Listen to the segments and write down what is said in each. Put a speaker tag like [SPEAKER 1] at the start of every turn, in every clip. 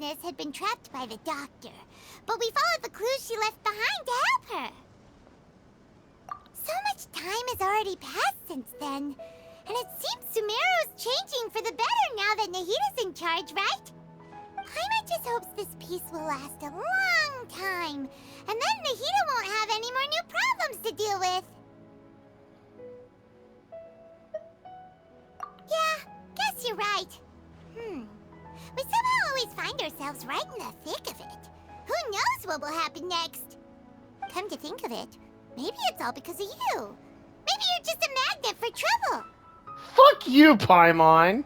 [SPEAKER 1] princess had been trapped by the doctor, but we followed the clues she left behind to help her. So much time has already passed since then, and it seems Sumeru's changing for the better now that Nahita's in charge, right? Paimon just hopes this peace will last a long time, and then Nahita won't have any more new problems to deal with. Yeah, guess you're right. We somehow always find ourselves right in the thick of it. Who knows what will happen next? Come to think of it, maybe it's all because of you. Maybe you're just a magnet for trouble.
[SPEAKER 2] Fuck you, Paimon!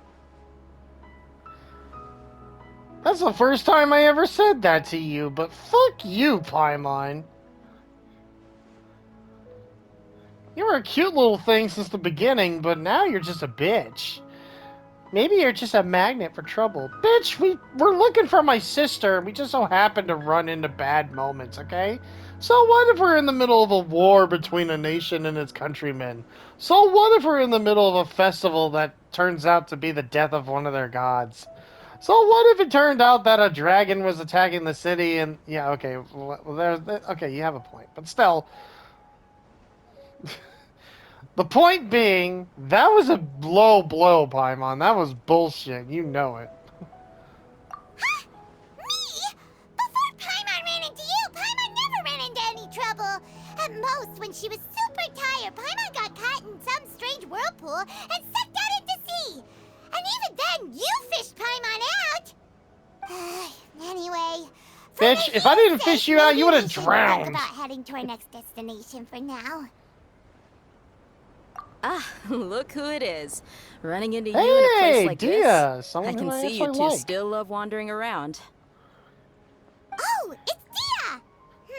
[SPEAKER 2] That's the first time I ever said that to you, but fuck you, Paimon. You were a cute little thing since the beginning, but now you're just a bitch. Maybe you're just a magnet for trouble. Bitch, we're looking for my sister. We just so happen to run into bad moments, okay? So what if we're in the middle of a war between a nation and its countrymen? So what if we're in the middle of a festival that turns out to be the death of one of their gods? So what if it turned out that a dragon was attacking the city and... Yeah, okay, well, okay, you have a point. But still... The point being, that was a low blow, Paimon. That was bullshit. You know it.
[SPEAKER 1] Huh? Me? Before Paimon ran into you, Paimon never ran into any trouble. At most, when she was super tired, Paimon got caught in some strange whirlpool and sucked out into sea. And even then, you fished Paimon out. Anyway...
[SPEAKER 2] Bitch, if I didn't fish you out, you would have drowned.
[SPEAKER 1] Think about heading to our next destination for now.
[SPEAKER 3] Ah, look who it is. Running into you in a place like this. I can see you two still love wandering around.
[SPEAKER 1] Oh, it's Dia!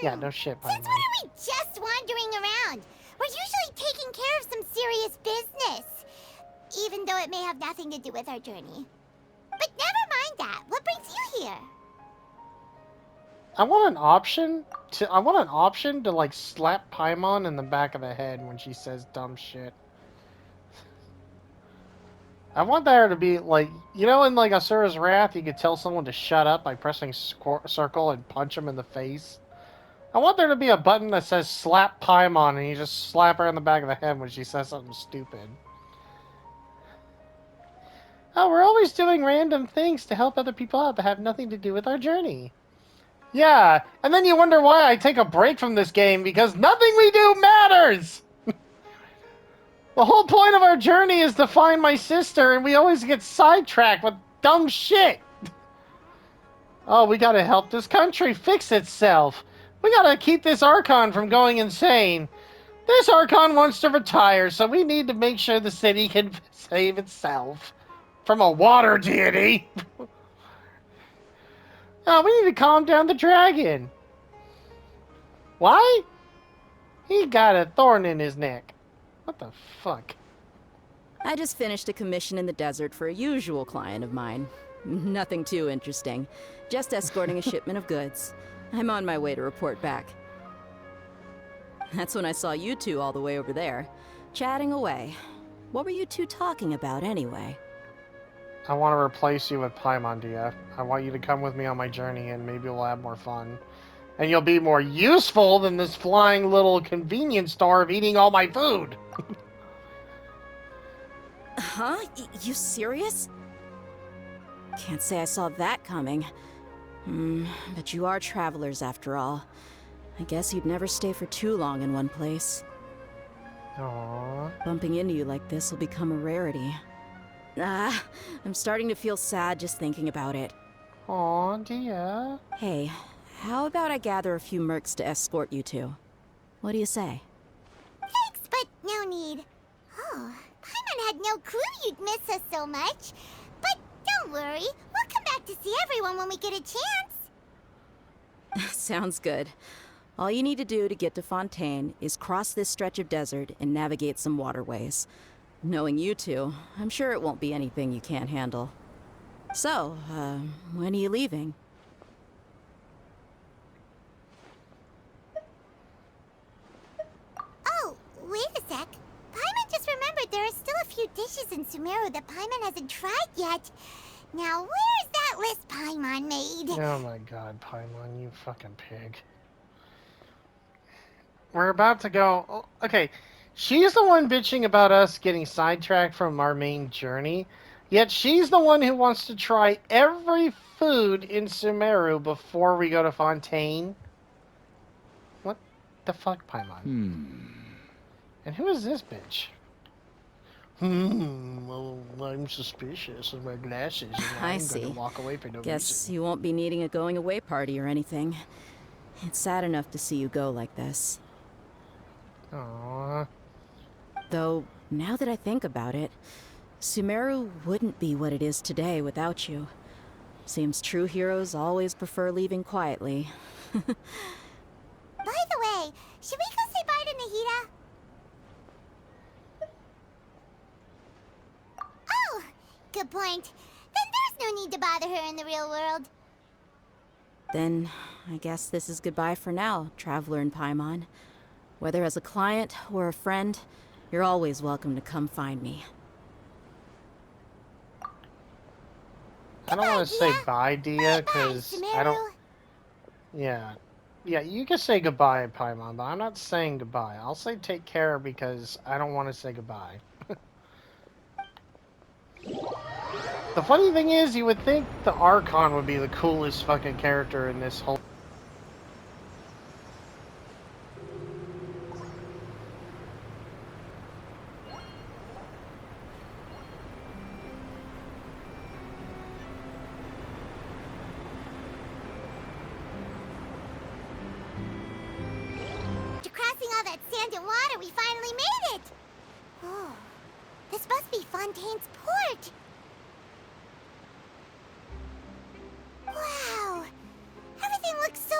[SPEAKER 2] Yeah, no shit, Paimon.
[SPEAKER 1] Since when are we just wandering around? We're usually taking care of some serious business. Even though it may have nothing to do with our journey. But never mind that. What brings you here?
[SPEAKER 2] I want an option to like slap Paimon in the back of the head when she says dumb shit. I want there to be like, you know, in like Asura's Wrath, you could tell someone to shut up by pressing circle and punch them in the face. I want there to be a button that says slap Paimon and you just slap her in the back of the head when she says something stupid. Oh, we're always doing random things to help other people out that have nothing to do with our journey. Yeah, and then you wonder why I take a break from this game, because nothing we do matters! The whole point of our journey is to find my sister, and we always get sidetracked with dumb shit! Oh, we gotta help this country fix itself. We gotta keep this Archon from going insane. This Archon wants to retire, so we need to make sure the city can save itself. From a water deity! Oh, we need to calm down the dragon. Why? He got a thorn in his neck. What the fuck?
[SPEAKER 3] I just finished a commission in the desert for a usual client of mine. Nothing too interesting. Just escorting a shipment of goods. I'm on my way to report back. That's when I saw you two all the way over there, chatting away. What were you two talking about anyway?
[SPEAKER 2] I want to replace you with Paimon, Dia. I want you to come with me on my journey and maybe we'll have more fun. And you'll be more useful than this flying little convenience store of eating all my food.
[SPEAKER 3] Huh? You serious? Can't say I saw that coming. But you are travelers after all. I guess you'd never stay for too long in one place.
[SPEAKER 2] Aww.
[SPEAKER 3] Bumping into you like this will become a rarity. I'm starting to feel sad just thinking about it.
[SPEAKER 2] Aw, Dia.
[SPEAKER 3] Hey, how about I gather a few mercs to escort you two? What do you say?
[SPEAKER 1] Thanks, but no need. Oh, Paimon had no clue you'd miss us so much. But don't worry, we'll come back to see everyone when we get a chance.
[SPEAKER 3] Sounds good. All you need to do to get to Fontaine is cross this stretch of desert and navigate some waterways. Knowing you two, I'm sure it won't be anything you can't handle. So, when are you leaving?
[SPEAKER 1] Oh, wait a sec. Paimon just remembered there are still a few dishes in Sumeru that Paimon hasn't tried yet. Now, where is that list Paimon made.
[SPEAKER 2] Oh my god, Paimon, you fucking pig. We're about to go... oh, okay, she's the one bitching about us getting sidetracked from our main journey, yet she's the one who wants to try every food in Sumeru before we go to Fontaine. What the fuck, Paimon? And who is this bitch? Well, I'm suspicious of my glasses, and
[SPEAKER 3] I
[SPEAKER 2] I'm
[SPEAKER 3] see.
[SPEAKER 2] going to walk away for no
[SPEAKER 3] Guess
[SPEAKER 2] reason.
[SPEAKER 3] you won't be needing a going away party or anything. It's sad enough to see you go like this.
[SPEAKER 2] Aww.
[SPEAKER 3] Though, now that I think about it, Sumeru wouldn't be what it is today without you. Seems true heroes always prefer leaving quietly.
[SPEAKER 1] By the way, should we go say bye to Nahida? Oh, good point. Then there's no need to bother her in the real world.
[SPEAKER 3] Then, I guess this is goodbye for now, Traveler in Paimon. Whether as a client or a friend, you're always welcome to come find me.
[SPEAKER 2] I don't want to say
[SPEAKER 1] Dia.
[SPEAKER 2] bye, Dia, because I don't... Yeah. Yeah, you can say goodbye, Paimon, but I'm not saying goodbye. I'll say take care because I don't want to say goodbye. The funny thing is, you would think the Archon would be the coolest fucking character in this whole...
[SPEAKER 1] After crossing all that sand and water, we finally made it! Oh, this must be Fontaine's port! Wow! Everything looks so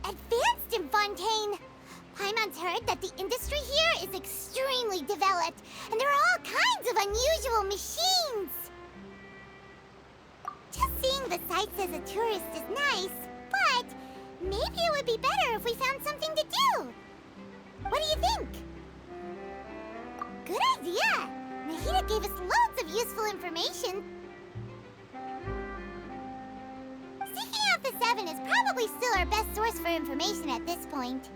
[SPEAKER 1] advanced in Fontaine! Paimon's heard that the industry here is extremely developed, and there are all kinds of unusual machines! Just seeing the sights as a tourist is nice, but maybe it would be better if we found something to do! What do you think? Good idea! Nahida gave us loads of useful information. Seeking out the Seven is probably still our best source for information at this point.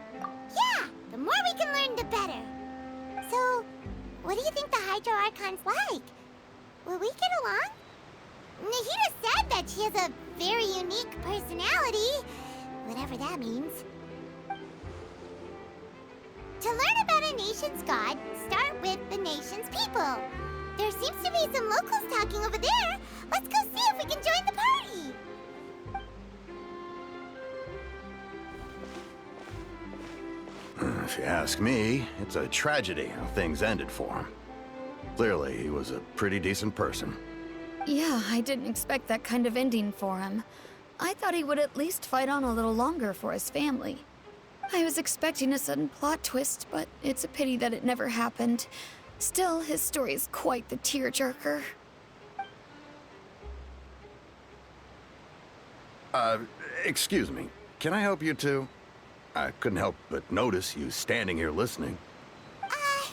[SPEAKER 1] Yeah, the more we can learn, the better. So, what do you think the Hydro Archon's like? Will we get along? Nahida said that she has a very unique personality, whatever that means. To learn about a nation's god, start with the nation's people. There seems to be some locals talking over there. Let's go see if we can join the party.
[SPEAKER 4] If you ask me, it's a tragedy how things ended for him. Clearly, he was a pretty decent person.
[SPEAKER 5] Yeah, I didn't expect that kind of ending for him. I thought he would at least fight on a little longer for his family. I was expecting a sudden plot twist, but it's a pity that it never happened. Still, his story is quite the tearjerker.
[SPEAKER 4] Excuse me. Can I help you two? I couldn't help but notice you standing here listening.
[SPEAKER 1] Hi.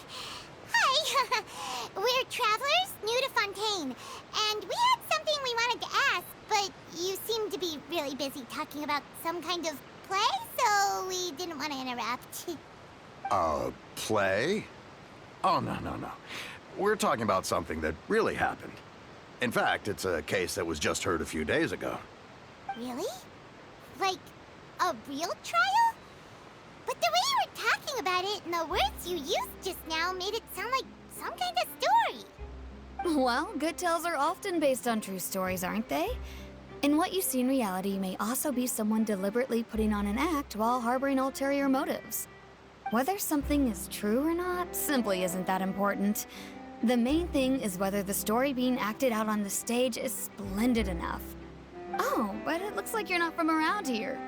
[SPEAKER 1] We're travelers new to Fontaine, and we had something we wanted to ask, but you seem to be really busy talking about some kind of play, so we didn't want to interrupt.
[SPEAKER 4] Play? Oh, no. We're talking about something that really happened. In fact, it's a case that was just heard a few days ago.
[SPEAKER 1] Really? Like, a real trial? But the way you were talking about it and the words you used just now made it sound like some kind of story.
[SPEAKER 5] Well, good tales are often based on true stories, aren't they? And what you see in reality may also be someone deliberately putting on an act while harboring ulterior motives. Whether something is true or not simply isn't that important. The main thing is whether the story being acted out on the stage is splendid enough. Oh, but it looks like you're not from around here.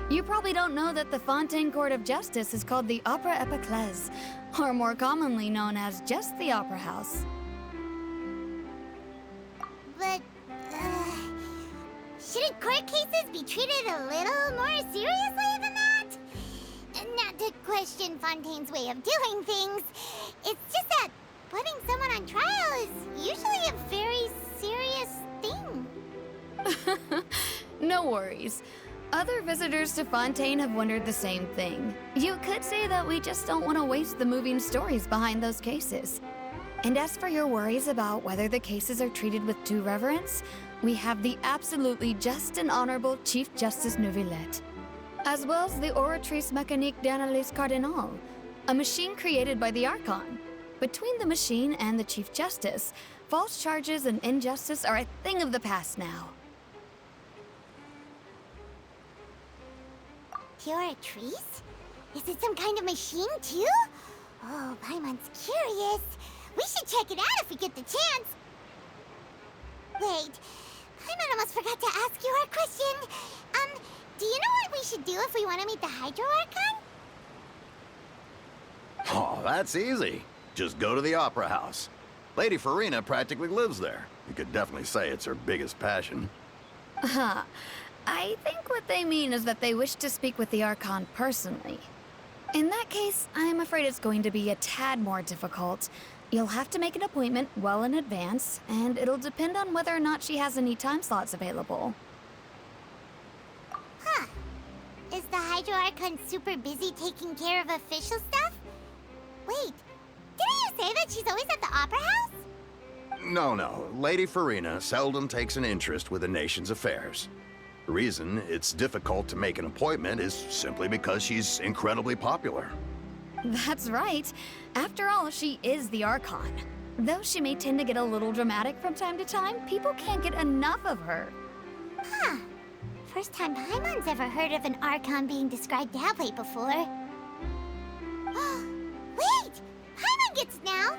[SPEAKER 5] You probably don't know that the Fontaine Court of Justice is called the Opera Epiclese, or more commonly known as just the Opera House.
[SPEAKER 1] But, shouldn't court cases be treated a little more seriously than that? Not to question Fontaine's way of doing things. It's just that putting someone on trial is usually a very serious thing.
[SPEAKER 5] No worries. Other visitors to Fontaine have wondered the same thing. You could say that we just don't want to waste the moving stories behind those cases. And as for your worries about whether the cases are treated with due reverence, we have the absolutely just and honorable Chief Justice Neuvillette, as well as the Oratrice Mécanique d'Analyse Cardinal, a machine created by the Archon. Between the machine and the Chief Justice, false charges and injustice are a thing of the past now.
[SPEAKER 1] Oratrice? Is it some kind of machine, too? Oh, Paimon's curious. We should check it out if we get the chance. Wait, Paimon almost forgot to ask you our question. Do you know what we should do if we want to meet the Hydro Archon?
[SPEAKER 4] Oh, that's easy. Just go to the Opera House. Lady Farina practically lives there. You could definitely say it's her biggest passion.
[SPEAKER 5] Huh. I think what they mean is that they wish to speak with the Archon personally. In that case, I'm afraid it's going to be a tad more difficult. You'll have to make an appointment well in advance, and it'll depend on whether or not she has any time slots available.
[SPEAKER 1] Huh. Is the Hydro Archon super busy taking care of official stuff? Wait, didn't you say that she's always at the Opera House?
[SPEAKER 4] No. Lady Farina seldom takes an interest with the nation's affairs. The reason it's difficult to make an appointment is simply because she's incredibly popular.
[SPEAKER 5] That's right. After all, she is the Archon. Though she may tend to get a little dramatic from time to time, people can't get enough of her.
[SPEAKER 1] Huh. First time Paimon's ever heard of an Archon being described that way before. Wait! Paimon gets it now!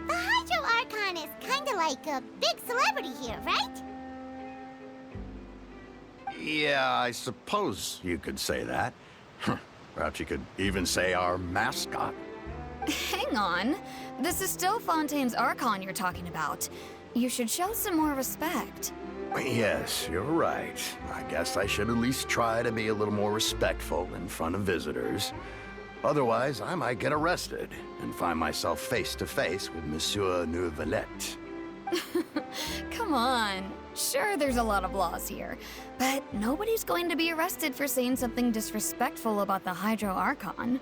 [SPEAKER 1] The Hydro Archon is kinda like a big celebrity here, right?
[SPEAKER 4] Yeah, I suppose you could say that. Perhaps you could even say our mascot.
[SPEAKER 5] Hang on. This is still Fontaine's Archon you're talking about. You should show some more respect.
[SPEAKER 4] Yes, you're right. I guess I should at least try to be a little more respectful in front of visitors. Otherwise, I might get arrested and find myself face to face with Monsieur Neuvillette.
[SPEAKER 5] Come on. Sure, there's a lot of laws here, but nobody's going to be arrested for saying something disrespectful about the Hydro Archon.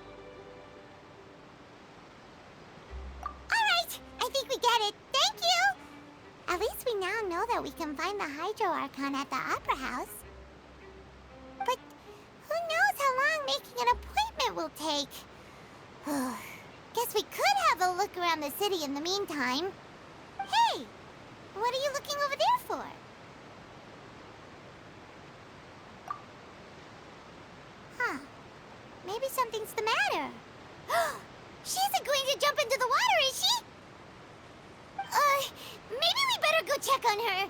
[SPEAKER 1] Alright, I think we get it. Thank you! At least we now know that we can find the Hydro Archon at the Opera House. But who knows how long making an appointment will take? Guess we could have a look around the city in the meantime. Hey! What are you looking over there for? Huh. Maybe something's the matter. She isn't going to jump into the water, is she? Maybe we better go check on her.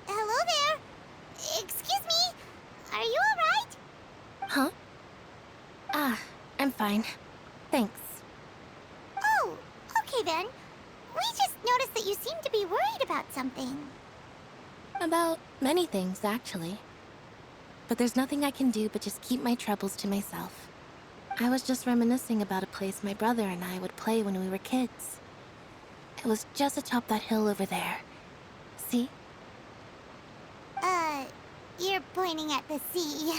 [SPEAKER 1] Hello there. Excuse me. Are you alright?
[SPEAKER 6] Huh? I'm fine. Thanks.
[SPEAKER 1] Oh, okay then. We just noticed that you seem to be worried about something.
[SPEAKER 6] About many things, actually. But there's nothing I can do but just keep my troubles to myself. I was just reminiscing about a place my brother and I would play when we were kids. It was just atop that hill over there. See?
[SPEAKER 1] You're pointing at the sea.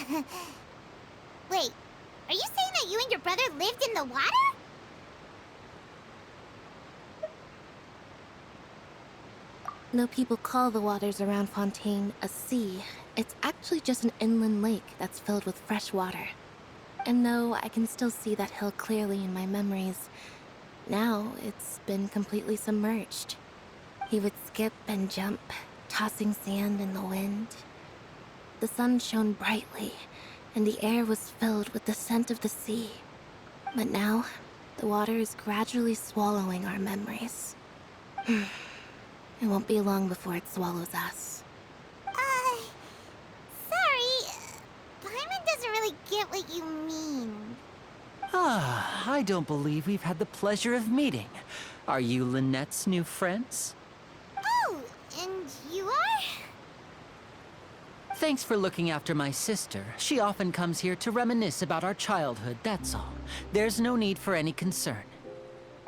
[SPEAKER 1] Wait, are you saying that you and your brother lived in the water?
[SPEAKER 6] No, people call the waters around Fontaine a sea. It's actually just an inland lake that's filled with fresh water. And no, I can still see that hill clearly in my memories. Now, it's been completely submerged. He would skip and jump, tossing sand in the wind. The sun shone brightly, and the air was filled with the scent of the sea. But now, the water is gradually swallowing our memories. It won't be long before it swallows us.
[SPEAKER 1] Sorry. Paimon doesn't really get get what you mean.
[SPEAKER 7] Ah, I don't believe we've had the pleasure of meeting. Are you Lynette's new friends?
[SPEAKER 1] Oh, and you are?
[SPEAKER 7] Thanks for looking after my sister. She often comes here to reminisce about our childhood, that's all. There's no need for any concern.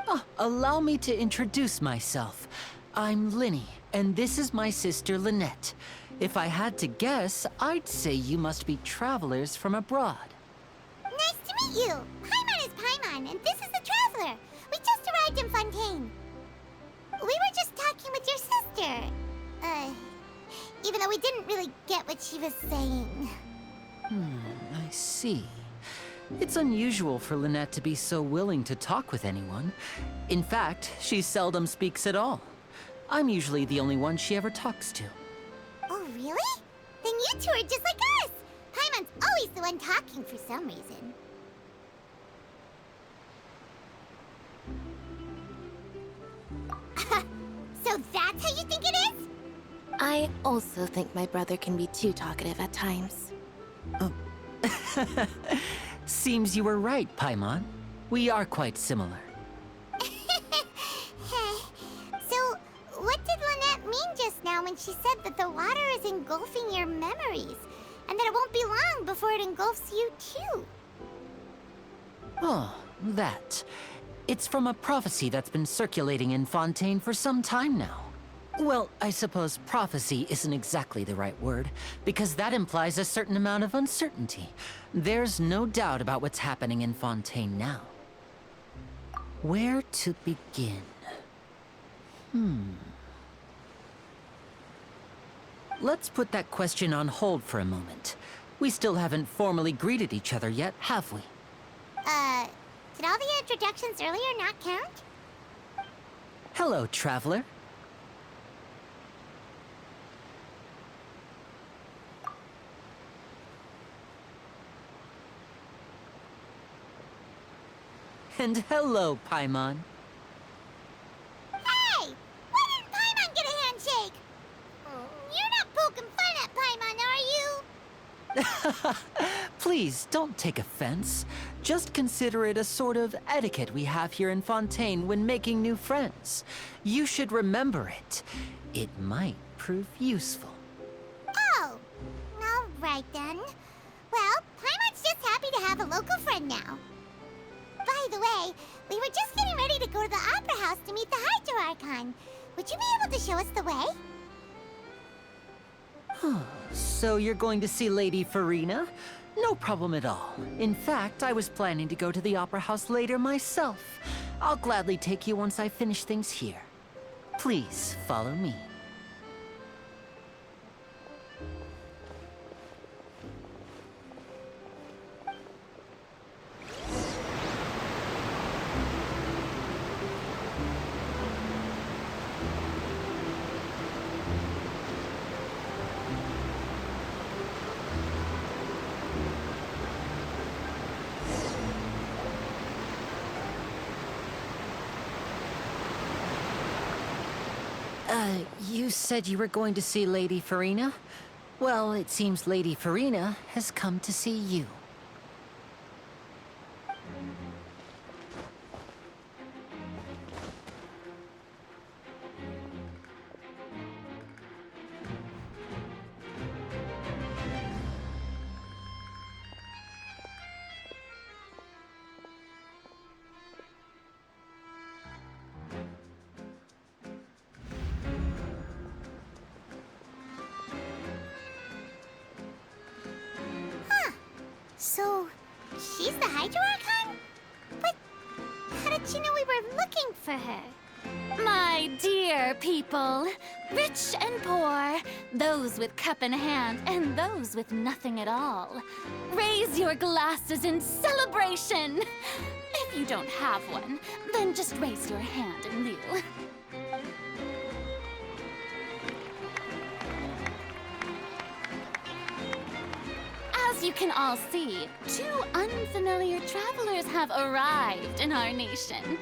[SPEAKER 7] Ah, allow me to introduce myself. I'm Linny, and this is my sister Lynette. If I had to guess, I'd say you must be travelers from abroad.
[SPEAKER 1] Nice to meet you. Paimon is Paimon, and this is the Traveler. We just arrived in Fontaine. We were just talking with your sister. Even though we didn't really get what she was saying.
[SPEAKER 7] I see. It's unusual for Lynette to be so willing to talk with anyone. In fact, she seldom speaks at all. I'm usually the only one she ever talks to.
[SPEAKER 1] Oh, really? Then you two are just like us. Paimon's always the one talking for some reason. So that's how you think it is?
[SPEAKER 6] I also think my brother can be too talkative at times.
[SPEAKER 7] Seems you were right, Paimon. We are quite similar.
[SPEAKER 1] So, what did Lynette mean just now when she said that the water is engulfing your memories, and that it won't be long before it engulfs you too?
[SPEAKER 7] Oh, that. It's from a prophecy that's been circulating in Fontaine for some time now. Well, I suppose prophecy isn't exactly the right word, because that implies a certain amount of uncertainty. There's no doubt about what's happening in Fontaine now. Where to begin? Let's put that question on hold for a moment. We still haven't formally greeted each other yet, have we?
[SPEAKER 1] Did all the introductions earlier not count?
[SPEAKER 7] Hello, Traveler. And hello, Paimon.
[SPEAKER 1] Hey! Why didn't Paimon get a handshake? You're not poking fun at Paimon, are you?
[SPEAKER 7] Please, don't take offense. Just consider it a sort of etiquette we have here in Fontaine when making new friends. You should remember it. It might prove useful.
[SPEAKER 1] Oh, all right then. Well, Paimon's just happy to have a local friend now. By the way, we were just getting ready to go to the Opera House to meet the Hydro Archon. Would you be able to show us the way?
[SPEAKER 7] So you're going to see Lady Farina? No problem at all. In fact, I was planning to go to the Opera House later myself. I'll gladly take you once I finish things here. Please, follow me. You said you were going to see Lady Farina? Well, it seems Lady Farina has come to see you.
[SPEAKER 1] So, she's the Hydro Archon? But how did she know we were looking for her?
[SPEAKER 8] My dear people, rich and poor, those with cup in hand and those with nothing at all, raise your glasses in celebration. If you don't have one, then just raise your hand in lieu. As you can all see, two unfamiliar travelers have arrived in our nation.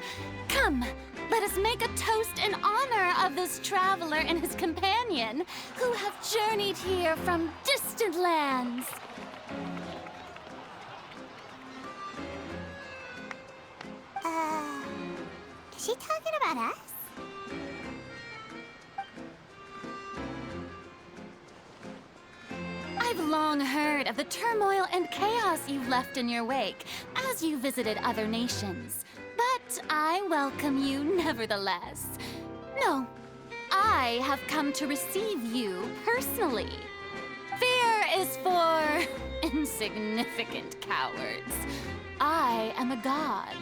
[SPEAKER 8] Come, let us make a toast in honor of this traveler and his companion who have journeyed here from distant lands.
[SPEAKER 1] not us.
[SPEAKER 8] I've long heard of the turmoil and chaos you've left in your wake as you visited other nations. But I welcome you nevertheless. No, I have come to receive you personally. Fear is for insignificant cowards. I am a god,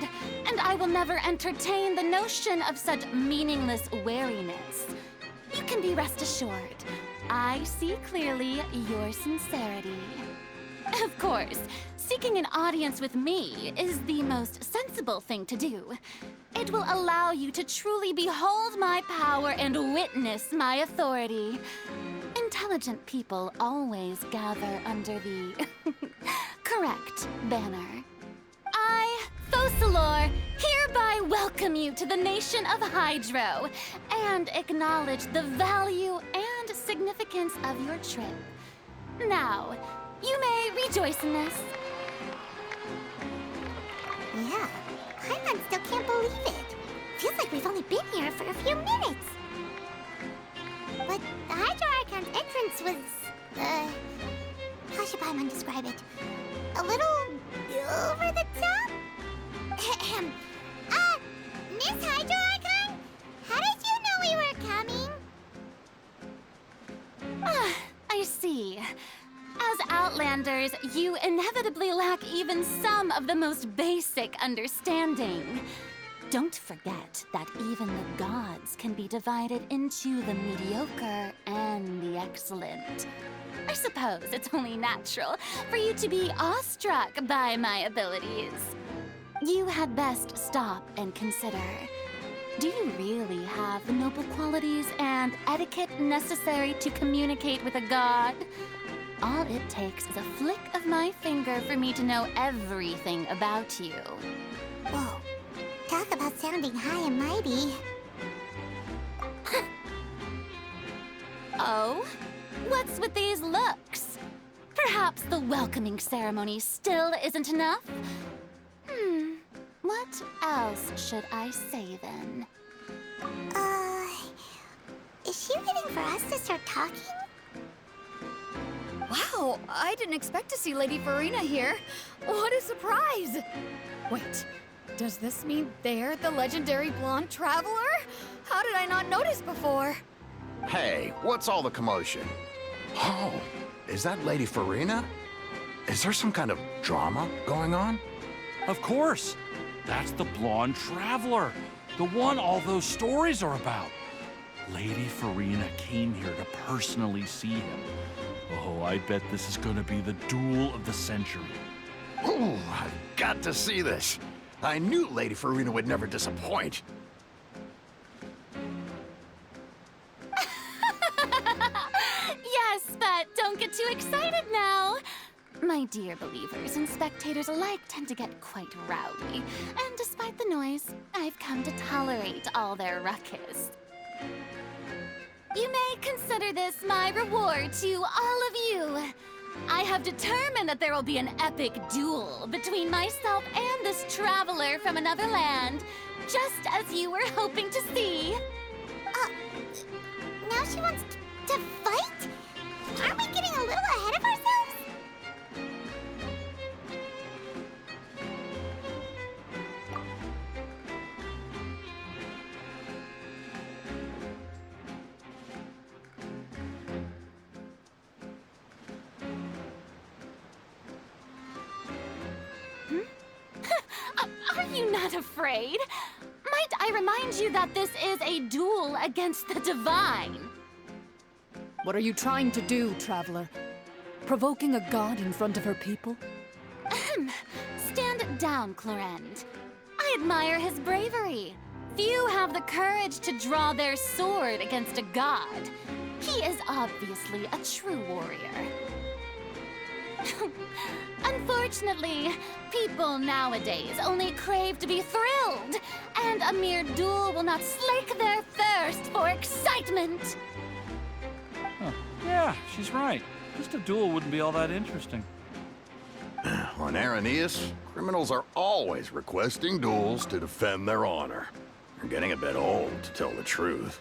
[SPEAKER 8] and I will never entertain the notion of such meaningless wariness. You can be rest assured, I see clearly your sincerity. Of course, seeking an audience with me is the most sensible thing to do. It will allow you to truly behold my power and witness my authority. Intelligent people always gather under the correct banner. I, Focalor, hereby welcome you to the nation of Hydro and acknowledge the value and significance of your trip. Now, you may rejoice in this.
[SPEAKER 1] Yeah, Paimon still can't believe it. Feels like we've only been here for a few minutes. But the Hydro Archon's entrance was, how should Paimon describe it? A little over the top? Miss Hydro Archon? How did you know we were coming?
[SPEAKER 8] Ah, I see. As Outlanders, you inevitably lack even some of the most basic understanding. Don't forget that even the gods can be divided into the mediocre and the excellent. I suppose it's only natural for you to be awestruck by my abilities. You had best stop and consider. Do you really have the noble qualities and etiquette necessary to communicate with a god? All it takes is a flick of my finger for me to know everything about you.
[SPEAKER 1] Whoa, talk about sounding high and mighty.
[SPEAKER 8] Oh? What's with these looks? Perhaps the welcoming ceremony still isn't enough? What else should I say then?
[SPEAKER 1] Is she waiting for us to start talking?
[SPEAKER 5] Wow, I didn't expect to see Lady Farina here. What a surprise! Wait, does this mean they're the legendary blonde traveler? How did I not notice before?
[SPEAKER 4] Hey, what's all the commotion? Oh, is that Lady Farina? Is there some kind of drama going on?
[SPEAKER 9] Of course. That's the blonde traveler. The one all those stories are about. Lady Farina came here to personally see him. Oh, I bet this is gonna be the duel of the century.
[SPEAKER 4] Ooh, I've got to see this. I knew Lady Farina would never disappoint.
[SPEAKER 8] Yes, but don't get too excited now. My dear believers and spectators alike tend to get quite rowdy, and despite the noise, I've come to tolerate all their ruckus. You may consider this my reward to all of you. I have determined that there will be an epic duel between myself and this traveler from another land, just as you were hoping to see.
[SPEAKER 1] Now she wants to fight? Aren't we getting a little ahead of ourselves?
[SPEAKER 8] Are you not afraid? Might I remind you that this is a duel against the divine?
[SPEAKER 10] What are you trying to do, Traveler? Provoking a god in front of her people?
[SPEAKER 8] Stand down, Clorend. I admire his bravery. Few have the courage to draw their sword against a god. He is obviously a true warrior. Unfortunately, people nowadays only crave to be thrilled, and a mere duel will not slake their thirst for excitement.
[SPEAKER 9] Huh. Yeah, she's right. Just a duel wouldn't be all that interesting.
[SPEAKER 4] On Araneus, criminals are always requesting duels to defend their honor. are getting a bit old, to tell the truth.